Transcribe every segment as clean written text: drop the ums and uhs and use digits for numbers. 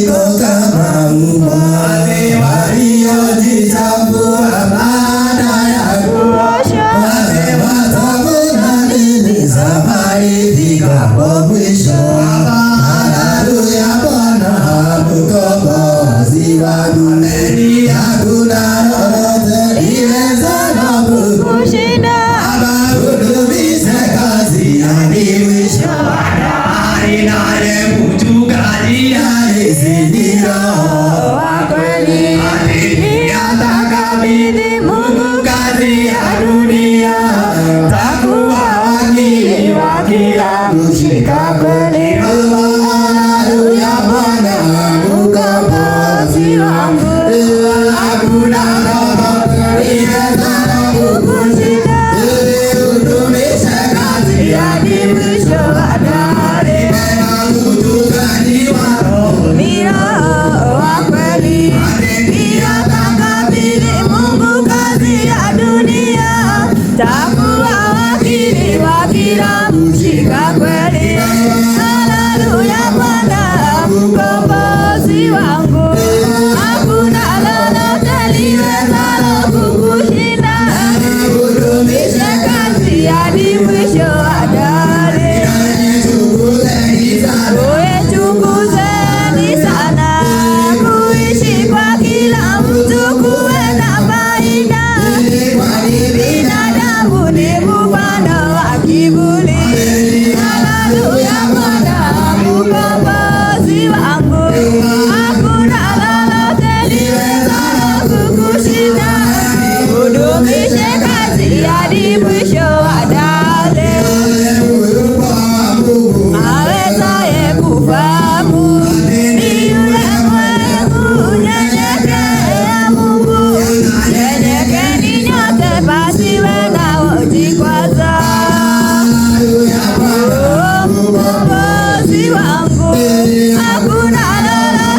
iko kama wale waliojitambua baada ya kuoshwa, wale watavuna nini safari ifikapo mwisho. Haleluya, Bwana mkombozi wangu, hakuna lolote liwezalo kukushinda. Hudumishe kazi hadi mwisho wa dahari, naye mchungaji halisi Roho wa kweli. Atakabidhi Mungu kazi ya dunia, takuwa wakili wa kila mshika kweli. Haleluya, Bwana mkombozi wangu, hakuna lolote liwezalo kukushinda. Hudumishe kazi hadi mwisho wa dahari, mchungaji wa roho ni Roho wa kweli. Atakabidhi Mungu kazi ya dunia, takuwa wakili wa kila mshika kweli. Haleluya, Bwana mkombozi wangu, hakuna lolote liwezalo kukushinda. Hudumishe kazi hadi mwisho wa dahari. Chunguzeni sana kuishi kwa kila mtu kuwe na faida. Binadamu ni mfano wa kivuli. Haleluya, Bwana mkombozi wangu, hakuna lolote liwezalo kukushinda. Hudumishe kazi hadi mwisho wa dahari. Awezaye kufahamu ni yule mwenye kunyenyekea Mungu. Nyenyekeni nyote pasiwe na kujikwaza. Mkombozi wangu, hakuna lolote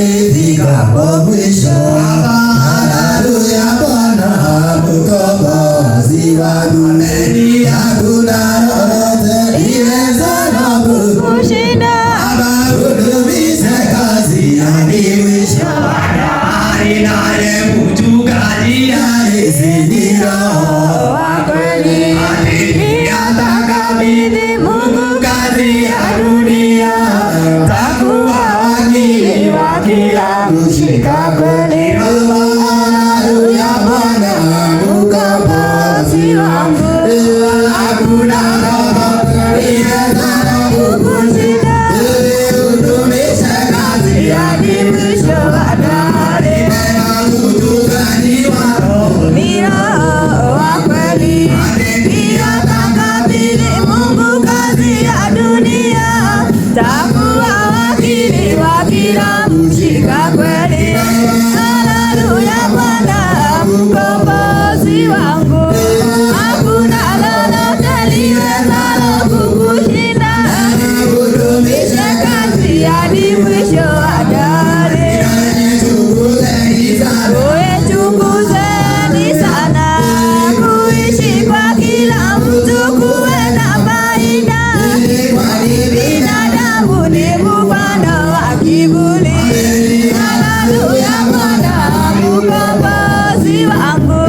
ifikapo mwisho. Haleluya, Bwana mkombozi wangu. Hakuna lolote liwezalo kukushinda. Hudumisha kazi hadi mwisho. Naye mchungaji alizidi Roho wa kweli. Atakabidhi Mungu kazi ya dunia. Takuwa wakili wa kila mshika kweli. Haleluya, Bwana mkombozi wangu. Hakuna lolote liwezalo kukushinda. Hudumisha kazi hadi mwisho. Takuwa wakili wa kila mshika kweli. Haleluya, Bwana mkombozi wangu. Hakuna lolote liwezalo kukushinda. Hudumisha kazi hadi mwisho wa dahari. Chunguzeni sana kuishi kwa kila mtu kuwe na faida. Binadamu ni mfano wa kivuli. Haleluya, Bwana mkombozi wangu.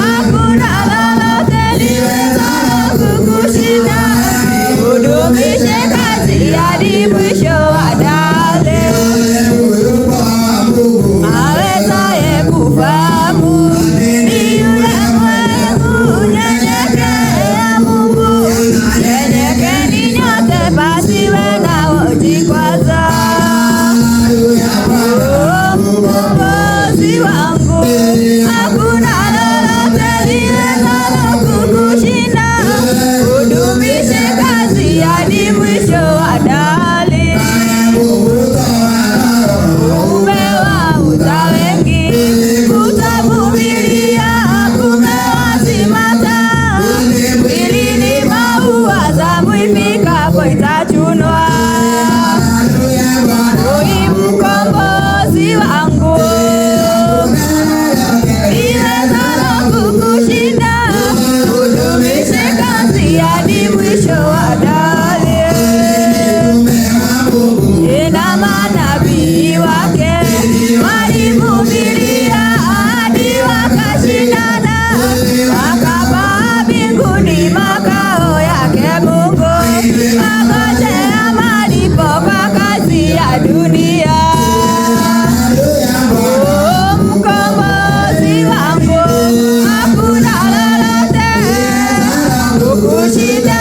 Hakuna lolote liwezalo kukushinda. Hudumishe kazi hadi mwisho wa dahari. Awezaye kufahamu ni yule mwenye kunyenyekea Mungu. Nyenyekeni nyote pasiwe naojikwaza. Mkombozi wangu. Hakuna lolote liwezalo kukushinda. Hudumishe kazi hadi mwisho wa dahari. Umewauza wengi, kutavumilia kumewazimata. Mwilini maua zamu ifikapo itachunwa. Mkombozi wangu. Liwezalo kukushinda. Hudumishe kazi hadi mwisho wa dahari. Na manabii wake walivumilia hadi wakashindana. Wakapaa mbinguni makao yake Mungu. Wakangojea malipo kwa kazi ya dunia. Mkombozi wangu. Hakuna lolote kukushinda.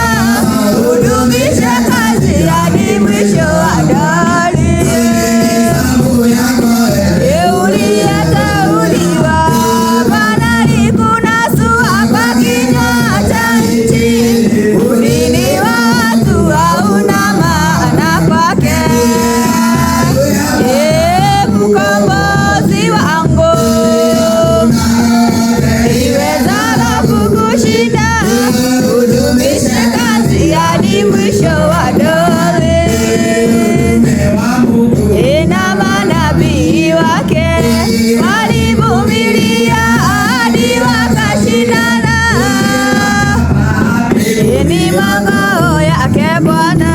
Hudumisha kazi hadi mwisho wa dahari. Uliyeteuliwa Bwana alikunasua kwa kinywa cha nchi. Ulini wa watu hauna maana kwake. Mkombozi wangu. Liwezalo kukushinda. Hudumishe kazi hadi mwisho wa dahari. Na manabii wake walivumilia hadi wakashindana. Ni makao yake Bwana.